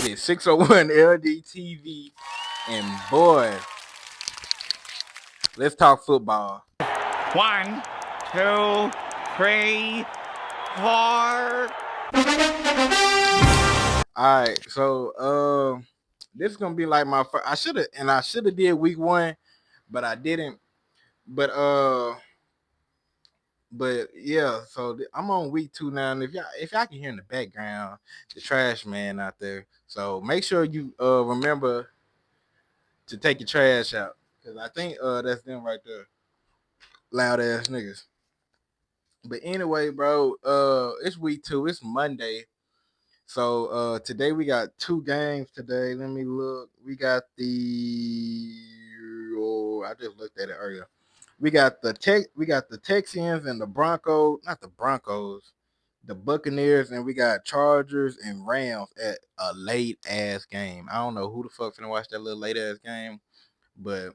It is 601 LDTV, and boy, let's talk football. 1, 2, 3, 4. All right, so this is gonna be like my first. I should have did week 1, but I didn't. But yeah, so I'm on week 2 now, and if y'all can hear in the background the trash man out there, so make sure you remember to take your trash out, because I think that's them right there, loud ass niggas. But anyway, bro, it's week 2. It's Monday. So today we got 2 games today. Let me look. We got I just looked at it earlier. We got the Texans and the Broncos, not the Broncos, the Buccaneers, and we got Chargers and Rams at a late ass game. I don't know who the fuck finna watch that little late ass game, but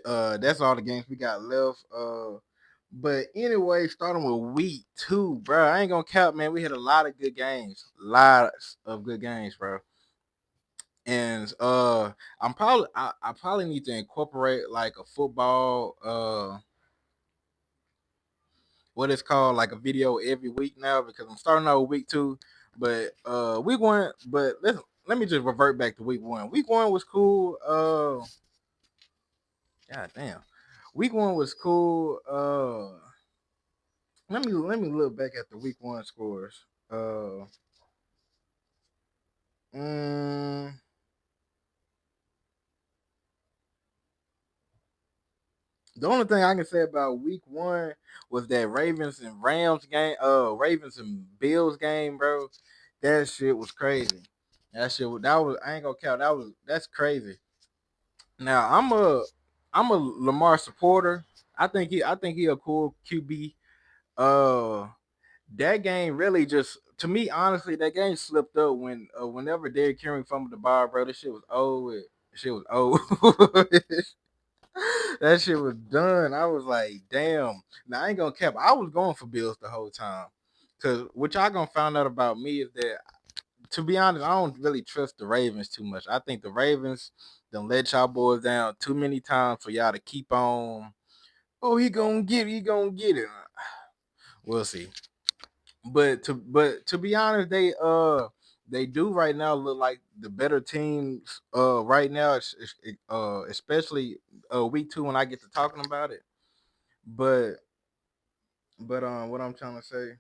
that's all the games we got left. But anyway, starting with week 2, bro. I ain't gonna count, man. We had a lot of good games, lots of good games, bro. And I probably need to incorporate like a football what it's called, like a video every week now, because I'm starting out with week 2. But week 1, but let me just revert back to week 1. Week 1 was cool. God damn. Week 1 was cool. Let me look back at the week 1 scores. Mm, the only thing I can say about week 1 was that Ravens and Rams game, Ravens and Bills game, bro. That shit was crazy. That was I ain't gonna count. That's crazy. Now I'm a Lamar supporter. I think he a cool QB. Uh, that game really just, to me, honestly, that game slipped up whenever Derrick Henry fumbled the ball, bro. This shit was old. Shit was old. That shit was done. I was like, damn. Now I ain't gonna cap. I was going for Bills the whole time. Cause what y'all gonna find out about me is that, to be honest, I don't really trust the Ravens too much. I think the Ravens done let y'all boys down too many times for y'all to keep on. Oh, he gonna get it. He gonna get it. We'll see. But to be honest, they do right now look like the better teams right now, especially week 2 when I get to talking about it. But what I'm trying to say,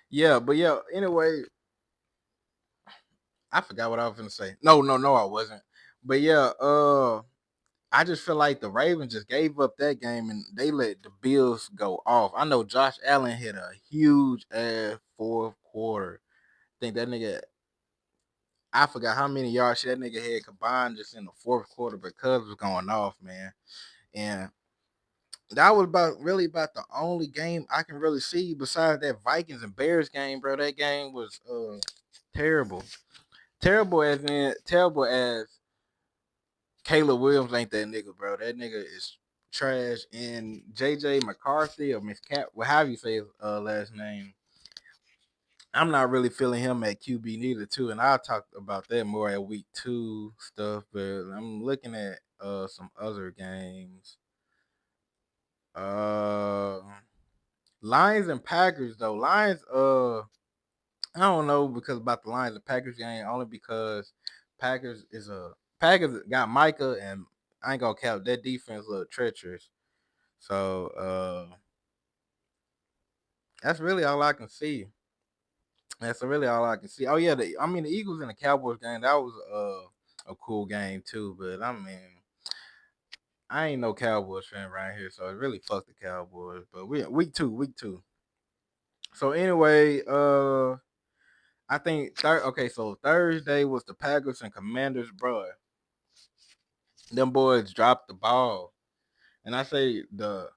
yeah, but yeah. Anyway, I forgot what I was gonna say. No, I wasn't. But yeah, I just feel like the Ravens just gave up that game and they let the Bills go off. I know Josh Allen hit a huge ass fourth quarter. Think that nigga, I forgot how many yards that nigga had combined just in the fourth quarter because it was going off, man. And that was about the only game I can really see besides that Vikings and Bears game, bro. That game was terrible. Terrible as Caleb Williams ain't that nigga, bro. That nigga is trash. And JJ McCarthy or Miss Cap, well, how you say his last name? I'm not really feeling him at QB neither, too. And I'll talk about that more at week 2 stuff. But I'm looking at some other games. Uh Lions and Packers though. I don't know because about the Lions and Packers game, only because Packers got Micah, and I ain't gonna count that defense look treacherous. So that's really all I can see. That's really all I can see. Oh yeah, the Eagles and the Cowboys game, that was a cool game too. But I mean, I ain't no Cowboys fan right here, so it really fucked the Cowboys. But we week 2. So anyway, I think okay, so Thursday was the Packers and Commanders, bro. Them boys dropped the ball. And I say the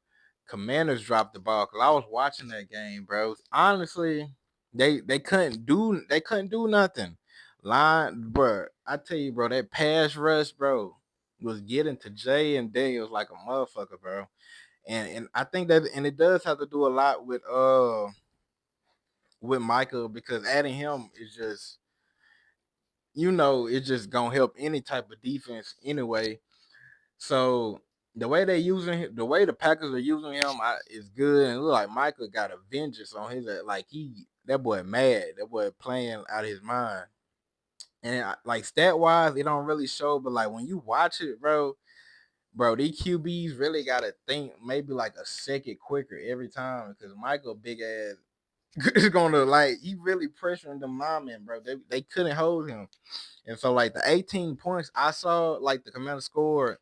Commanders dropped the ball because I was watching that game, bro. Honestly, they couldn't do nothing. Bro. I tell you, bro, that pass rush, bro, was getting to Jay and Daniels like a motherfucker, bro. And I think that, and it does have to do a lot with Michael, because adding him is just, it's just gonna help any type of defense anyway. So the way the Packers are using him is good, and it look like Michael got a vengeance on his like that boy mad, that boy playing out of his mind. And like stat wise, it don't really show, but like when you watch it, bro, these QBs really gotta think maybe like a second quicker every time because Michael big ass is gonna like he really pressuring them linemen, bro. They couldn't hold him, and so like the 18 points I saw, like the Commander scored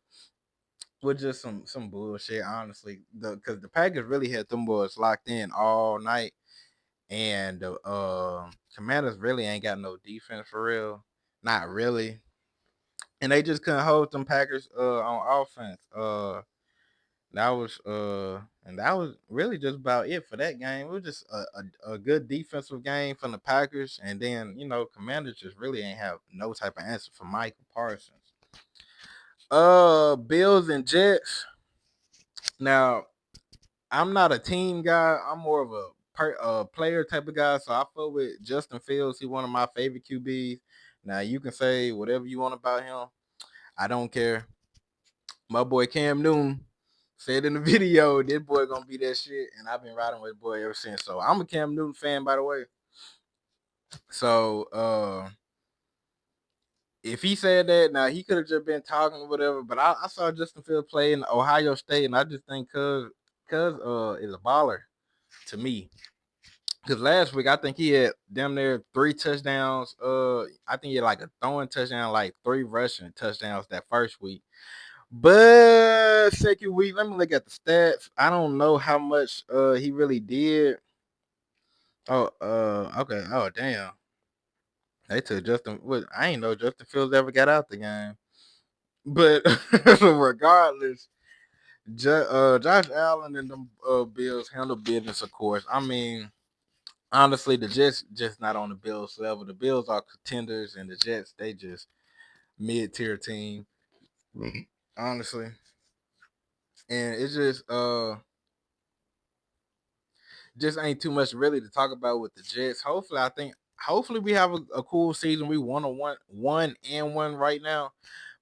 was just some bullshit, honestly. Because the Packers really had them boys locked in all night, and the Commanders really ain't got no defense for real, not really, and they just couldn't hold them Packers on offense. That was and that was really just about it for that game. It was just a good defensive game from the Packers, and then Commanders just really ain't have no type of answer for Michael Parsons. Bills and Jets. Now, I'm not a team guy. I'm more of a player type of guy. So I feel with Justin Fields. He's one of my favorite QBs. Now you can say whatever you want about him. I don't care. My boy Cam Newton said in the video, this boy gonna be that shit, and I've been riding with the boy ever since. So I'm a Cam Newton fan, by the way. So if he said that, now he could have just been talking or whatever. But I saw Justin Fields play in Ohio State, and I just think cause is a baller to me. Because last week I think he had damn near 3 touchdowns. I think he had like a throwing touchdown, like 3 rushing touchdowns that first week. But second week, let me look at the stats. I don't know how much he really did. Oh, okay. Oh, damn. They took Justin. What? I ain't know Justin Fields ever got out the game. But regardless, Josh Allen and them Bills handle business, of course. I mean, honestly, the Jets just not on the Bills level. The Bills are contenders, and the Jets they just mid tier team. Honestly, and it's just ain't too much really to talk about with the Jets. Hopefully we have a cool season. We one right now,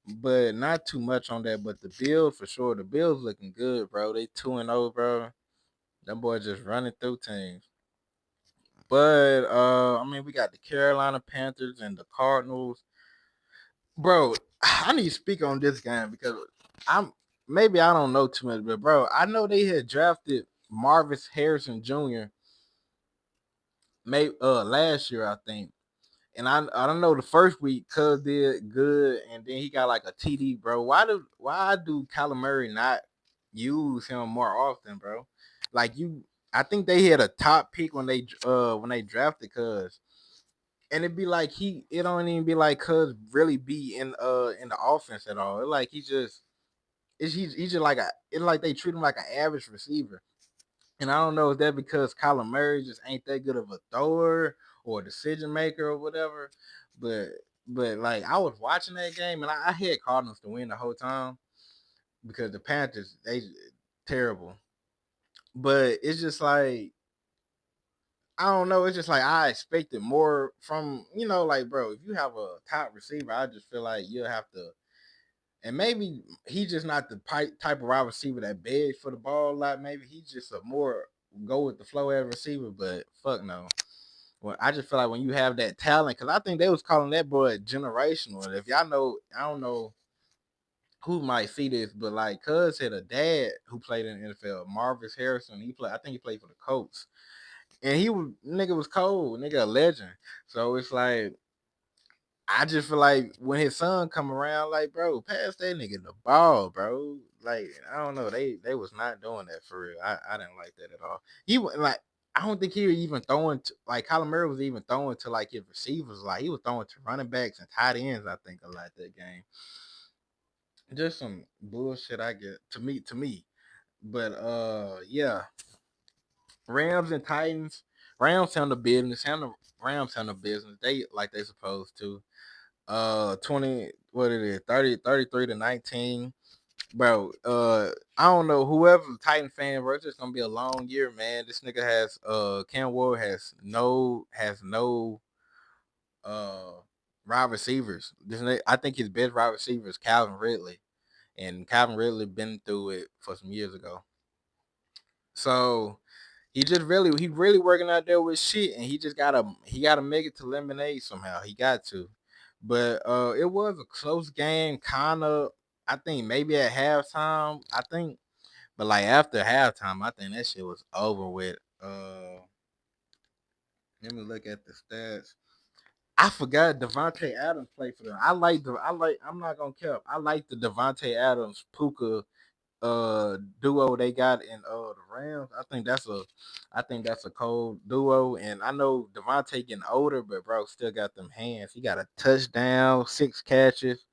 but not too much on that. But the Bills for sure, the Bills looking good, bro. They 2-0, bro. Them boys just running through teams. But I mean, we got the Carolina Panthers and the Cardinals. Bro, I need to speak on this game because I'm maybe I don't know too much, but bro, I know they had drafted Marvis Harrison Jr. Maybe last year, I think. And I don't know the first week Cuz did good and then he got like a TD, bro. Why do Kyler Murray not use him more often, bro? Like I think they had a top pick when they drafted Cuz. And it'd be like it don't even be like Cuz really be in the offense at all. It like he's just like it's like they treat him like an average receiver. And I don't know if that because Kyler Murray just ain't that good of a thrower or a decision maker or whatever. But like I was watching that game and I had Cardinals to win the whole time because the Panthers they terrible. But it's just like I don't know. It's just like I expected more from like bro. If you have a top receiver, I just feel like you'll have to. And maybe he's just not the type of wide receiver that begs for the ball a lot. Maybe he's just a more go with the flow as receiver. But fuck no. Well, I just feel like when you have that talent, because I think they was calling that boy generational. And if y'all know, I don't know who might see this, but like Cuz had a dad who played in the NFL, Marvis Harrison. I think he played for the Colts. And he was nigga was cold, nigga a legend. So it's like I just feel like when his son come around, like bro, pass that nigga the ball, bro. Like I don't know, they was not doing that for real. I didn't like that at all. He like I don't think he was even throwing to, like Kyler Murray was even throwing to like his receivers. Like he was throwing to running backs and tight ends. I think a lot that game. Just some bullshit. I get to me. But yeah, Rams and Titans. Rams handle business. Rams handle business. They like they supposed to. 20 what it is 33-19, bro. I don't know whoever the Titan fan, bro. It's just gonna be a long year, man. This nigga has Cam Ward has no uh wide receivers. I think his best wide receiver is Calvin Ridley, and Calvin Ridley been through it for some years ago. So he really working out there with shit, and he gotta make it to lemonade somehow. He got to, but it was a close game, kind of. I think maybe at halftime, but like after halftime, I think that shit was over with. Let me look at the stats. I forgot Devontae Adams played for them. I'm not gonna care. I like the Devontae Adams Puka duo they got in the Rams. I think that's a cold duo. And I know Devontae getting older, but bro still got them hands. He got a touchdown, 6 catches,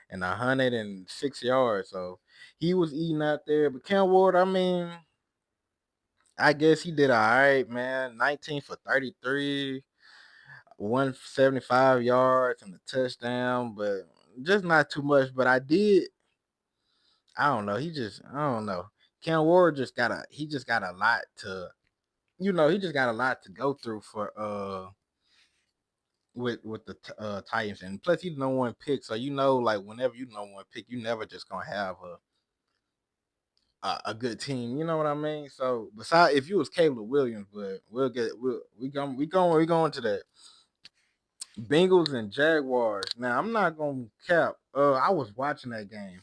and 106 yards. So he was eating out there. But Cam Ward, I mean, I guess he did all right, man. 19 for 33, 175 yards and a touchdown, but just not too much. But I don't know. I don't know. Cam Ward just got a lot to, he just got a lot to go through for with the Titans, and plus he's no one pick, so like whenever you know one pick, you never just gonna have a good team. You know what I mean? So besides, if you was Caleb Williams, but we going to that. Bengals and Jaguars. Now I'm not gonna cap. I was watching that game,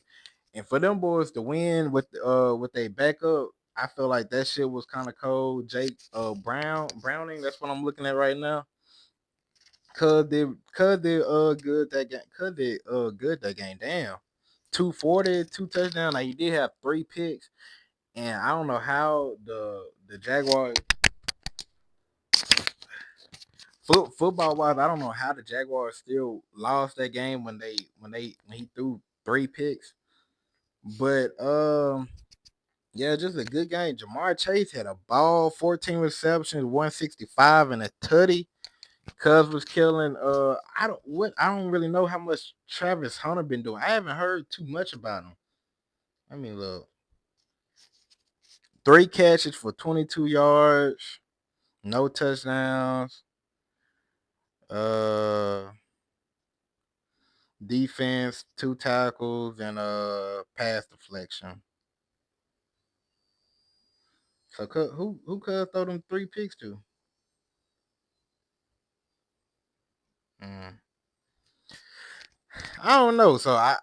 and for them boys to win with their backup, I feel like that shit was kind of cold. Jake Browning. That's what I'm looking at right now. Cause they good that game. Damn. 240, 2 touchdowns. Like he did have 3 picks, and I don't know how the Jaguars football wise, I don't know how the Jaguars still lost that game when he threw 3 picks. But yeah, just a good game. Jamar Chase had a ball, 14 receptions, 165, and a tutty. Cuz was killing. I don't really know how much Travis Hunter been doing. I haven't heard too much about him. I mean, look, 3 catches for 22 yards, no touchdowns. Uh, defense, 2 tackles, and pass deflection. So who could throw them 3 picks to? Mm. I don't know. So I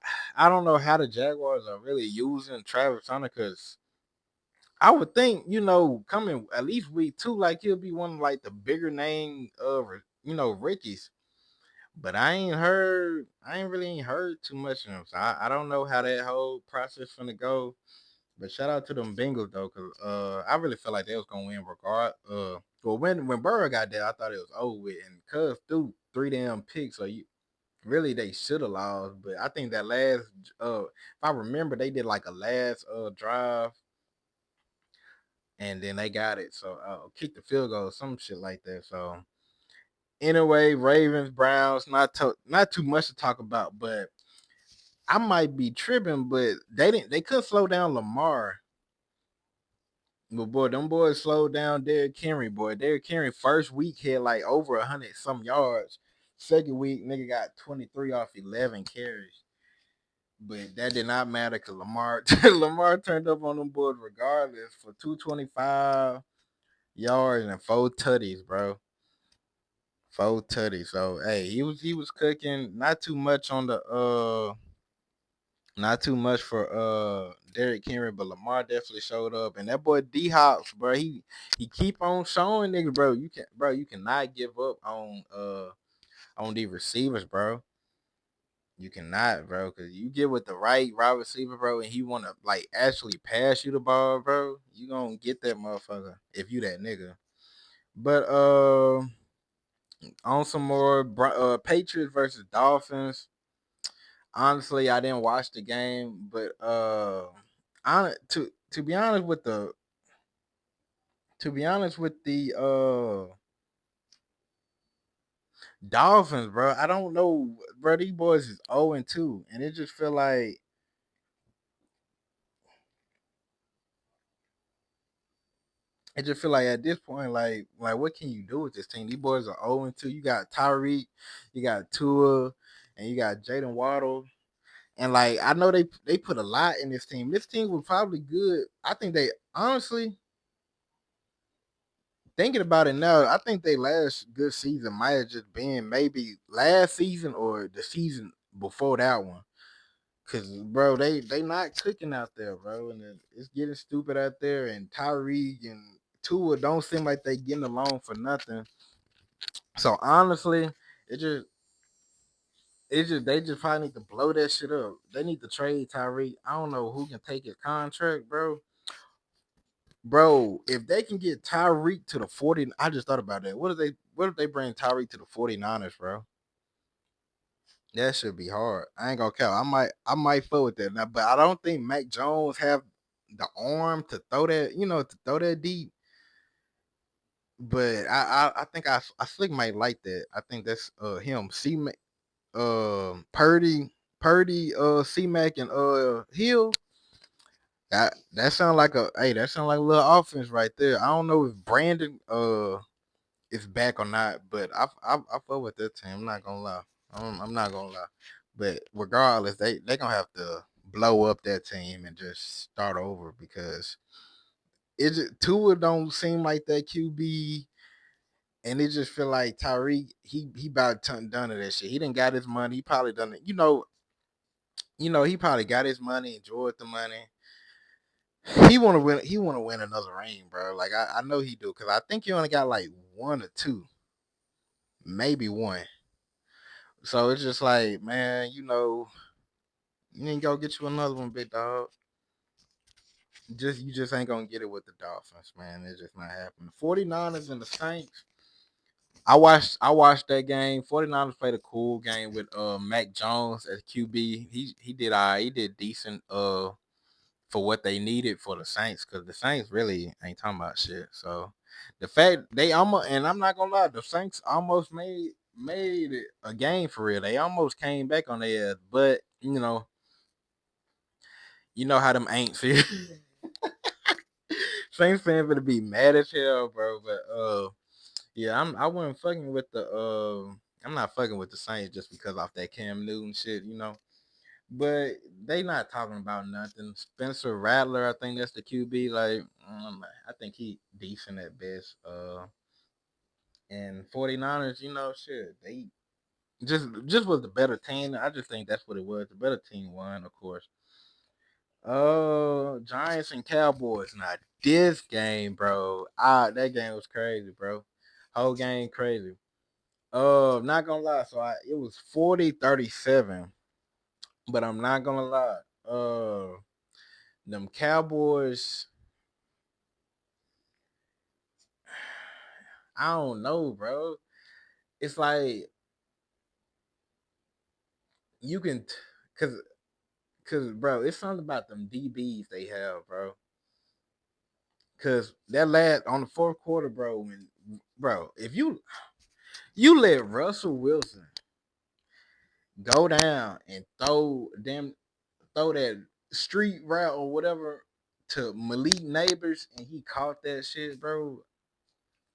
don't know how the Jaguars are really using Travis Hunter because I would think coming at least week 2, like he'll be one of like the bigger name rookies. But I ain't really ain't heard too much of him. So I don't know how that whole process gonna go. But shout out to them Bengals though, cause I really felt like they was gonna win regard. Well when Burrow got there, I thought it was over with, and Cuz threw 3 damn picks, so you really they should have lost. But I think that last if I remember, they did like a last drive, and then they got it. So kick the field goal, some shit like that. So anyway, Ravens, Browns, not too much to talk about, but I might be tripping, but they couldn't slow down Lamar. But boy, them boys slowed down Derrick Henry. Boy, Derrick Henry first week had like over 100 some yards. Second week, nigga got 23 off 11 carries. But that did not matter because Lamar turned up on them boys regardless for 225 yards and 4 tutties, bro. 4 tutties. So hey, he was cooking. Not too much for Derrick Henry, but Lamar definitely showed up. And that boy D Hops, bro, he keep on showing niggas, you cannot give up on these receivers, bro. You cannot, bro, because you get with the right wide receiver, bro, and he wanna like actually pass you the ball, bro. You gonna get that motherfucker if you that nigga. But on some more Patriots versus Dolphins. Honestly, I didn't watch the game, but to be honest with the Dolphins, bro, I don't know, bro. These boys is 0-2, and it just feel like I just feel like at this point, like what can you do with this team? These boys are 0-2. You got Tyreek, you got Tua, and you got Jaden Waddle. And like I know they put a lot in this team. This team was probably good. I think they honestly thinking about it now, I think they last good season might have just been maybe last season or the season before that one. Cause bro, they not cooking out there, bro, and it's getting stupid out there. And Tyreek and Tua don't seem like they getting along for nothing. So honestly, it just they just probably need to blow that shit up. They need to trade Tyreek. I don't know who can take his contract, bro. Bro, if they can get Tyreek to the 40, I just thought about that. What if they bring Tyreek to the 49ers, bro? That should be hard. I ain't gonna count. I might fuck with that now, but I don't think Mac Jones have the arm to throw that, to throw that deep. But I think I slick might like that. I think that's him. Purdy, C Mac and Hill. That sound like that sound like a little offense right there. I don't know if Brandon is back or not, but I fuck with that team. I'm not gonna lie. I'm not gonna lie. But regardless, they gonna have to blow up that team and just start over because Tua don't seem like that QB, and it just feel like Tyreek he about done to that shit. He didn't got his money. He probably done it. He probably got his money, enjoyed the money. He want to win. He want to win another ring, bro. Like I know he do because I think he only got like one or two, maybe one. So it's just like, man, you ain't go get you another one, big dog. You just ain't gonna get it with the Dolphins, man. It's just not happening. 49ers and the Saints. I watched that game. 49ers played a cool game with Mac Jones as QB. He did he did decent for what they needed for the Saints because the Saints really ain't talking about shit. So the fact they almost, and I'm not gonna lie, the Saints almost made it a game for real. They almost came back on their ass, but you know how them ain't feel. Saints fan gonna be mad as hell, bro. But yeah, I wasn't fucking with the I'm not fucking with the Saints just because off that Cam Newton shit. But they not talking about nothing. Spencer Rattler, I think that's the QB. Like, I think he decent at best. And 49ers, shit, they just was the better team. I just think that's what it was. The better team won, of course. Giants and Cowboys. Now this game, bro. That game was crazy, bro. Whole game crazy. Not gonna lie. So it was 40-37. But I'm not gonna lie. Them Cowboys, I don't know, bro. It's like you can, cause, bro, it's something about them DBs they have, bro. Cause that last on the fourth quarter, bro, if you let Russell Wilson go down and throw that street route or whatever to Malik Neighbors and he caught that shit, bro.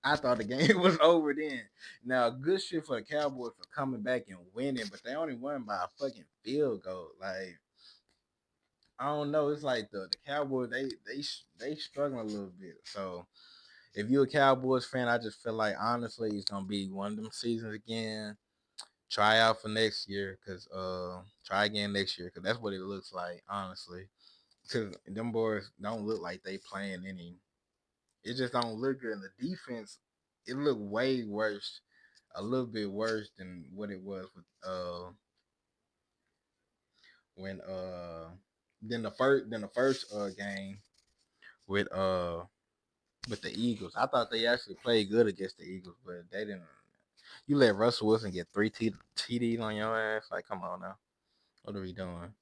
I thought the game was over then. Now, good shit for the Cowboys for coming back and winning, but they only won by a fucking field goal. Like, I don't know. It's like the Cowboys they struggling a little bit. So if you're a Cowboys fan, I just feel like honestly it's gonna be one of them seasons again. Try out for next year, cause try again next year, cause that's what it looks like, honestly. Cause them boys don't look like they playing any. It just don't look good. And the defense, it looked way worse, a little bit worse than what it was with when than the first game with with the Eagles. I thought they actually played good against the Eagles, but they didn't. You let Russell Wilson get three TDs on your ass. Like, come on now. What are we doing?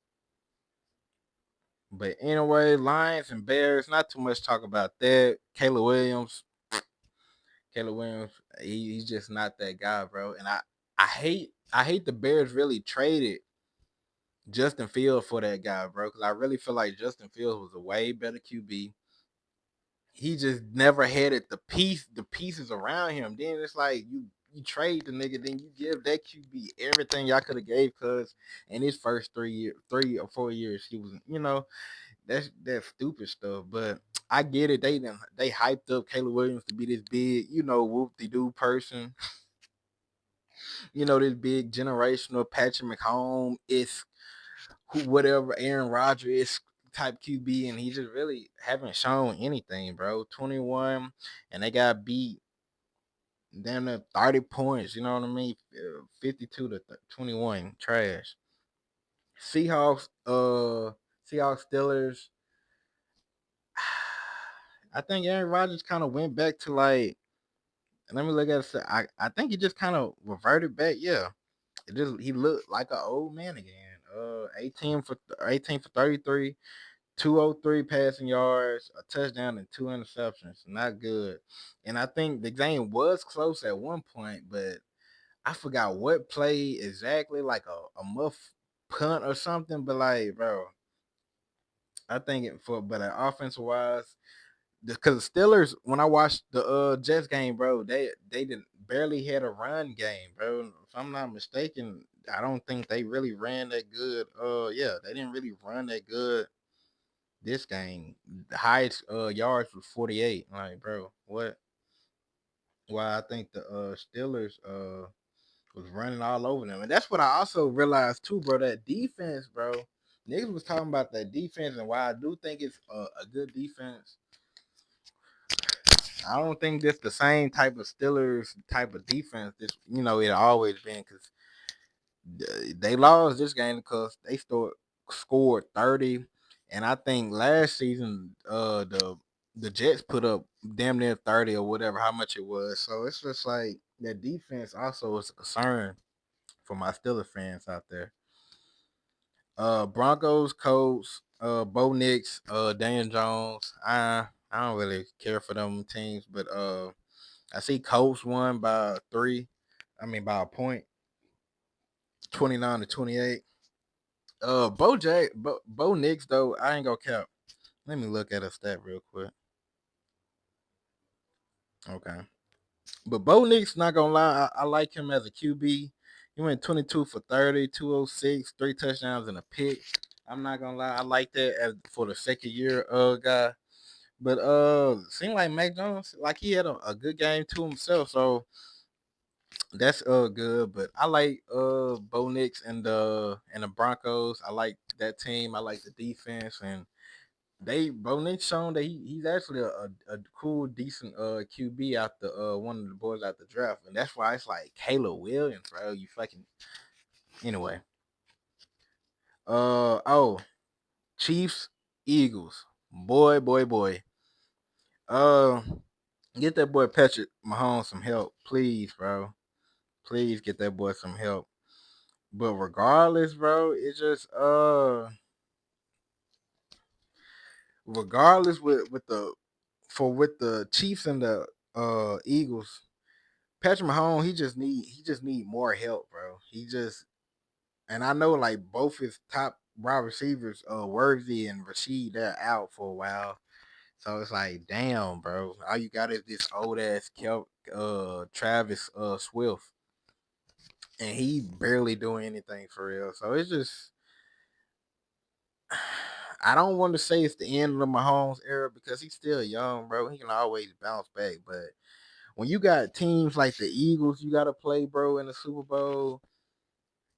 But anyway, Lions and Bears, not too much talk about that. Caleb Williams, he's just not that guy, bro. And I hate the Bears really traded Justin Fields for that guy, bro. Because I really feel like Justin Fields was a way better QB. he just never had it the pieces around him. Then it's like you trade the nigga, then you give that QB everything y'all could have gave cuz in his first 3 or 4 years he was, that's stupid stuff. But I get it. They hyped up Caleb Williams to be this big, whoop de doo person, this big generational Patrick McComb is whatever Aaron Rodgers is type QB, and he just really haven't shown anything, bro. 21, and they got beat damn near 30 points. You know what I mean? 52 to 21, trash. Seahawks, Seahawks Steelers. I think Aaron Rodgers kind of went back to like. Let me look at it. I think he just kind of reverted back. Yeah, he looked like an old man again. 18 for 33, 203 passing yards, a touchdown, and two interceptions. Not good. And I think the game was close at one point, but I forgot what play exactly, like a muff punt or something. But like, bro, I think but offensive wise, because the Steelers, when I watched the Jets game, bro, they didn't barely had a run game, bro. If I'm not mistaken, I don't think they really ran that good. Yeah, they didn't really run that good this game. The highest yards was 48. Like, bro, what? Why I think the Steelers was running all over them, and that's what I also realized too, bro. That defense, bro. Niggas was talking about that defense, and why I do think it's a good defense. I don't think this the same type of Steelers type of defense. This, it always been because they lost this game because they scored 30, and I think last season the Jets put up damn near 30 or whatever how much it was. So it's just like that defense also is a concern for my Steelers fans out there. Broncos, Colts, Bo Nix, Dan Jones. I don't really care for them teams, but I see Colts won by 3. I mean by a point, 29-28. Bo Nix though, I ain't gonna count. Let me look at a stat real quick. Okay, but Bo Nix, not gonna lie, I like him as a QB. He went 22 for 30, 206, 3 touchdowns and a pick. I'm not gonna lie, I like that as for the second year guy. But seemed like Mac Jones, like he had a good game to himself. So that's good. But I like Bo Nix and the Broncos. I like that team. I like the defense, and Bo Nix shown that he's actually a cool, decent QB out the one of the boys out the draft. And that's why it's like Caleb Williams, bro. You fucking anyway. Oh, Chiefs, Eagles. Boy, boy, boy. Uh get that boy Patrick Mahomes some help, please, bro. Please get that boy some help. But regardless, bro, it's just regardless with the Chiefs and the Eagles, Patrick Mahomes, he just need more help, bro. And I know like both his top wide receivers, Worthy and Rashid, they're out for a while. So it's like, damn, bro. All you got is this old ass Travis Swift, and he barely doing anything for real. So it's just, I don't want to say it's the end of the Mahomes era because he's still young, bro. He can always bounce back. But when you got teams like the Eagles, you got to play, bro, in the Super Bowl.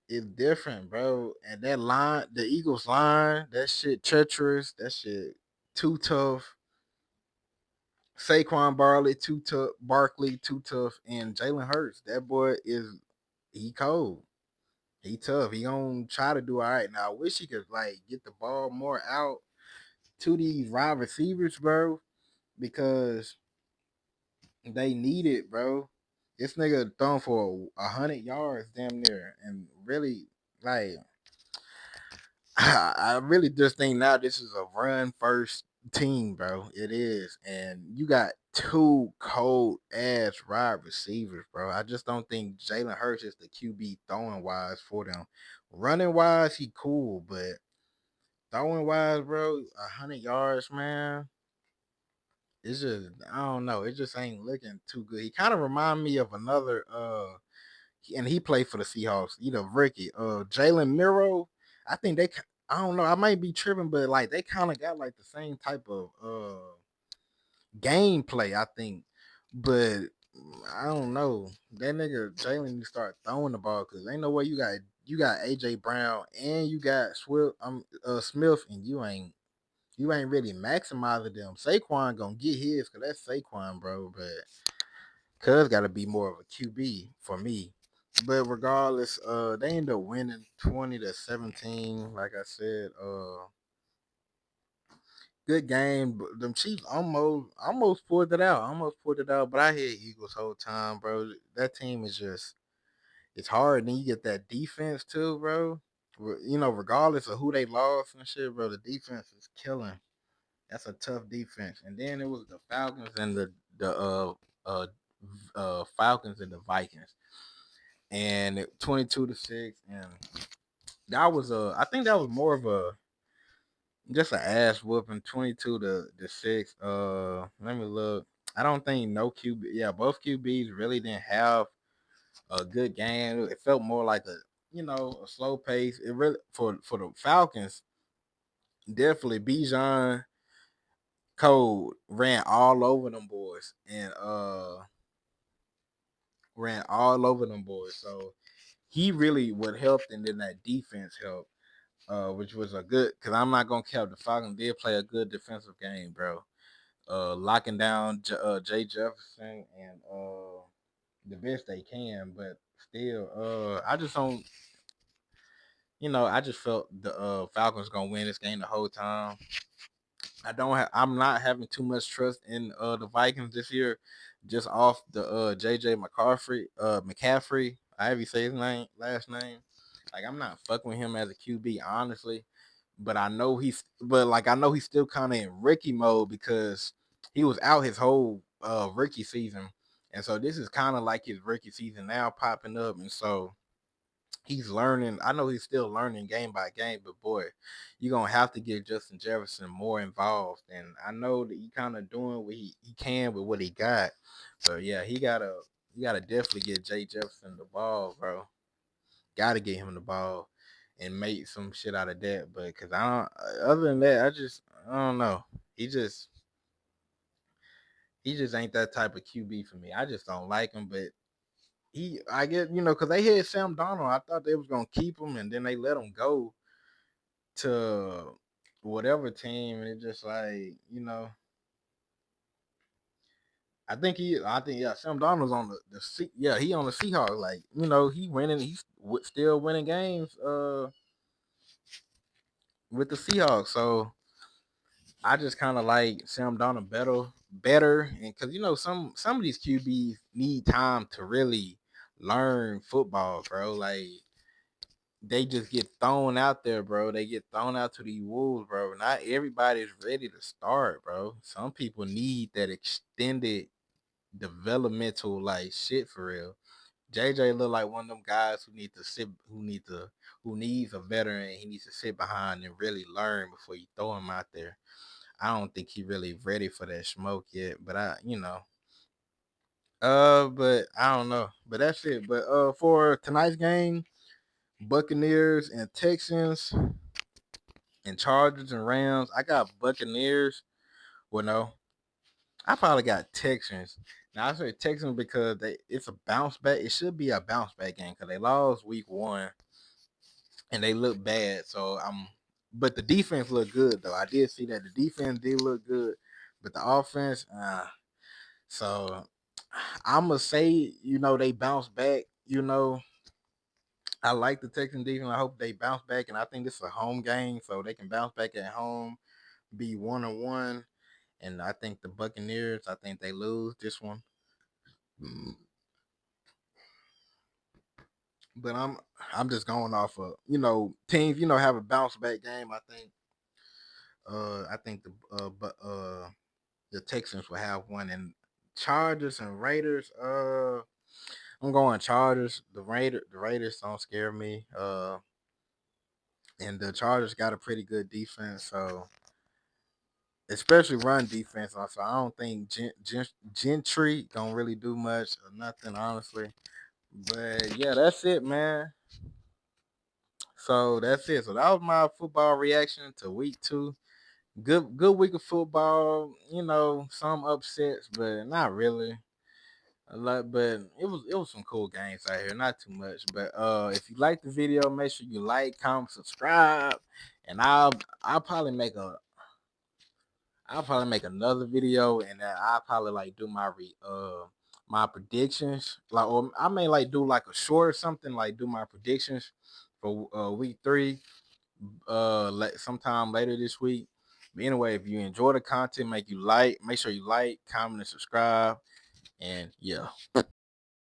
It's different, bro. And that line, the Eagles line, that shit treacherous. That shit too tough. Saquon Barkley too tough. Barkley too tough, and Jalen Hurts. That boy he cold. He tough. He gonna try to do all right. Now I wish he could like get the ball more out to these wide receivers, bro, because they need it, bro. This nigga thrown for 100 yards, damn near, and really, like, I really just think now this is a run first team, bro. It is, and you got two cold ass wide receivers, bro. I just don't think Jalen Hurts is the QB throwing wise for them. Running wise, he cool, but throwing wise, bro, 100 yards, man. It's just I don't know. It just ain't looking too good. He kind of remind me of another and he played for the Seahawks. You know, Ricky, Jalen Miro. I think they. I don't know. I might be tripping, but like they kind of got like the same type of gameplay. I think, but I don't know. That nigga Jalen need to start throwing the ball because ain't no way you got AJ Brown and you got Smith and you ain't really maximizing them. Saquon gonna get his because that's Saquon, bro. But Cuz got to be more of a QB for me. But regardless, they end up winning 20-17. Like I said, good game. But them Chiefs almost pulled it out. Almost pulled it out. But I hit Eagles whole time, bro. That team is just it's hard. Then you get that defense too, bro. You know, regardless of who they lost and shit, bro, the defense is killing. That's a tough defense. And then it was the Falcons and uh Falcons and the Vikings. And 22-6. And that was I think that was more of a just an ass whooping, 22-6. Let me look. I don't think no QB. Yeah, both QBs really didn't have a good game. It felt more like a slow pace. It really for the Falcons, definitely Bijan Cole ran all over them boys and ran all over them boys. So he really what helped, and then that defense helped, which was a good. Because I'm not gonna count the Falcons did play a good defensive game, bro. Locking down Jay Jefferson and the best they can, but still, I just don't. I just felt the Falcons gonna win this game the whole time. I'm not having too much trust in the Vikings this year, just off the JJ McCaffrey. I have you say his last name. Like I'm not fucking with him as a QB, honestly. But I know he's still kind of in rookie mode because he was out his whole rookie season. And so this is kind of like his rookie season now popping up. And so he's learning. I know he's still learning game by game, but boy, you're gonna have to get Justin Jefferson more involved. And I know that he kind of doing what he can with what he got. But yeah, he gotta definitely get Jay Jefferson the ball, bro. Gotta get him the ball and make some shit out of that. But because I don't, other than that, I don't know. He just he just ain't that type of QB for me. I just don't like him. But I get because they had Sam Donald. I thought they was gonna keep him, and then they let him go to whatever team, and it just like I think yeah, Sam Donald's on yeah, he on the Seahawks. Like he winning, he's still winning games with the Seahawks. So I just kind of like Sam Donald better, and because some of these QBs need time to really learn football, bro. Like they just get thrown out there, bro. They get thrown out to the wolves, bro. Not everybody's ready to start, bro. Some people need that extended developmental like shit for real. JJ look like one of them guys who needs a veteran. He needs to sit behind and really learn before you throw him out there. I don't think he really ready for that smoke yet, but but I don't know. But that's it. But for tonight's game, Buccaneers and Texans and Chargers and Rams, I got Buccaneers. Well, no, I probably got Texans. Now I say Texans because it's a bounce back. It should be a bounce back game because they lost week one and they look bad. But the defense looked good though. I did see that the defense did look good, but the offense, so I'm gonna say they bounce back. I like the Texans defense. I hope they bounce back, and I think this is a home game, so they can bounce back at home, be 1-1. And I think the Buccaneers, I think they lose this one. Mm. But I'm just going off of teams have a bounce back game. I think the Texans will have one, and Chargers and Raiders. I'm going Chargers. The Raiders don't scare me. And the Chargers got a pretty good defense, so especially run defense. Also, I don't think Gentry gonna really do much or nothing, honestly. But yeah, that's it, man. So that's it. So that was my football reaction to week 2. Good week of football. Some upsets, but not really. A lot, but it was some cool games out here. Not too much, but if you like the video, make sure you like, comment, subscribe, and I'll probably make a I'll probably make another video, and then I'll probably like do my predictions, like, or I may like do like a short or something, like do my predictions for week 3, sometime later this week. But anyway, if you enjoy the content, make sure you like, comment, and subscribe, and yeah.